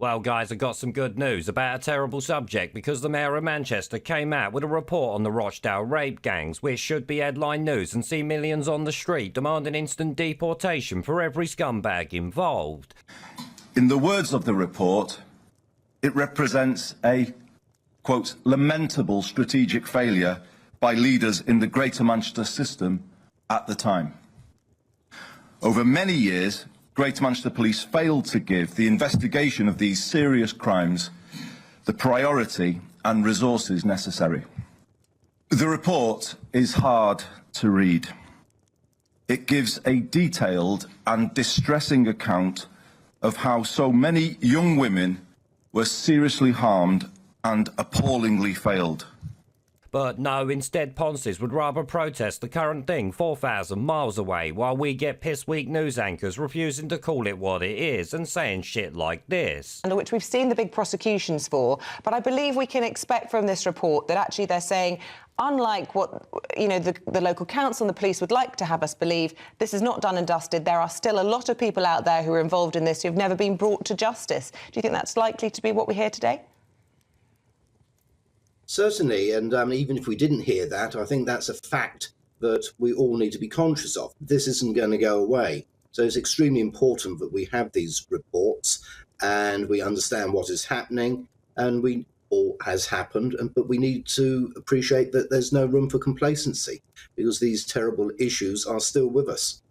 Well, guys, I've got some good news about a terrible subject because the Mayor of Manchester came out with a report on the Rochdale rape gangs, which should be headline news and see millions on the street demanding instant deportation for every scumbag involved. In the words of the report, it represents a, quote, lamentable strategic failure by leaders in the Greater Manchester system at the time. Over many years, Greater Manchester Police failed to give the investigation of these serious crimes the priority and resources necessary. The report is hard to read. It gives a detailed and distressing account of how so many young women were seriously harmed and appallingly failed. But no, instead Ponces would rather protest the current thing 4,000 miles away while we get piss-weak news anchors refusing to call it what it is and saying shit like this. Under which we've seen the big prosecutions for, but I believe we can expect from this report that actually they're saying, unlike what, you know, the local council and the police would like to have us believe, this is not done and dusted. There are still a lot of people out there who are involved in this who have never been brought to justice. Do you think that's likely to be what we hear today? Certainly, and even if we didn't hear that, I think that's a fact that we all need to be conscious of. This isn't going to go away. So it's extremely important that we have these reports and we understand what is happening and all has happened, but we need to appreciate that there's no room for complacency because these terrible issues are still with us.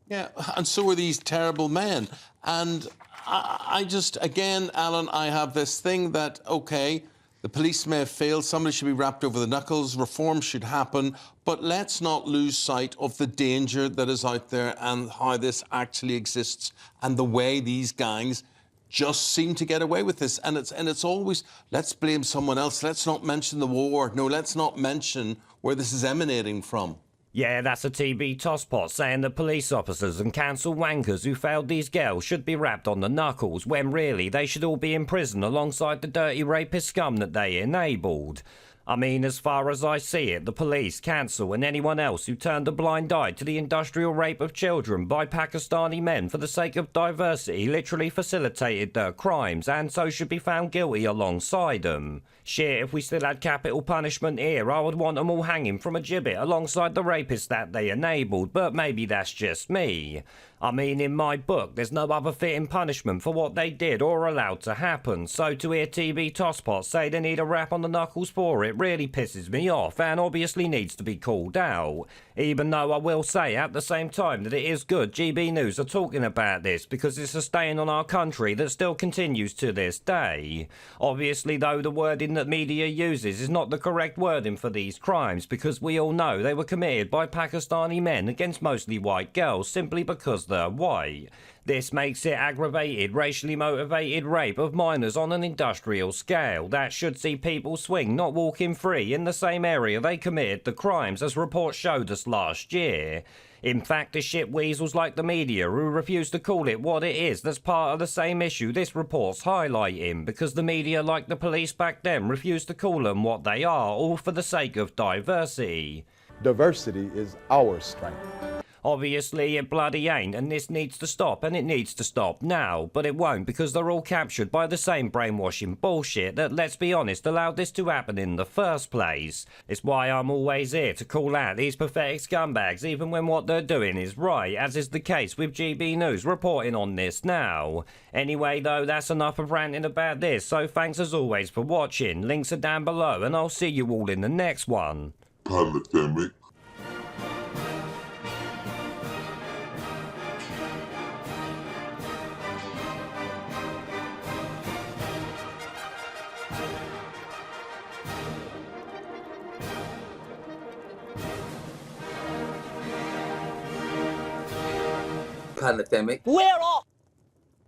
Yeah, and so are these terrible men. And I just, again, Alan, I have this thing that, OK, the police may have failed, somebody should be wrapped over the knuckles, reform should happen, but let's not lose sight of the danger that is out there and how this actually exists and the way these gangs just seem to get away with this. And it's always, let's blame someone else, let's not mention the war, no, let's not mention where this is emanating from. Yeah, that's a TB tosspot saying that police officers and council wankers who failed these girls should be wrapped on the knuckles, when really they should all be in prison alongside the dirty rapist scum that they enabled. I mean, as far as I see it, the police, council and anyone else who turned a blind eye to the industrial rape of children by Pakistani men for the sake of diversity literally facilitated their crimes and so should be found guilty alongside them. Shit, if we still had capital punishment here, I would want them all hanging from a gibbet alongside the rapists that they enabled, but maybe that's just me. I mean, in my book, there's no other fitting punishment for what they did or allowed to happen, so to hear TB Tosspot say they need a rap on the knuckles for it really pisses me off and obviously needs to be called out. Even though I will say at the same time that it is good GB News are talking about this because it's a stain on our country that still continues to this day. Obviously though, the wording that media uses is not the correct wording for these crimes because we all know they were committed by Pakistani men against mostly white girls simply because they're white. This makes it aggravated, racially motivated rape of minors on an industrial scale that should see people swing not walking free in the same area they committed the crimes, as reports showed us last year. In fact, the shit weasels like the media who refuse to call it what it is that's part of the same issue this report's highlighting, because the media, like the police back then, refuse to call them what they are, all for the sake of diversity. Diversity is our strength. Obviously it bloody ain't, and this needs to stop, and it needs to stop now, but it won't because they're all captured by the same brainwashing bullshit that, let's be honest, allowed this to happen in the first place. It's why I'm always here to call out these pathetic scumbags even when what they're doing is right, as is the case with GB News reporting on this now. Anyway though, that's enough of ranting about this, so thanks as always for watching, links are down below, and I'll see you all in the next one. Pandemic. Pandemic. Where are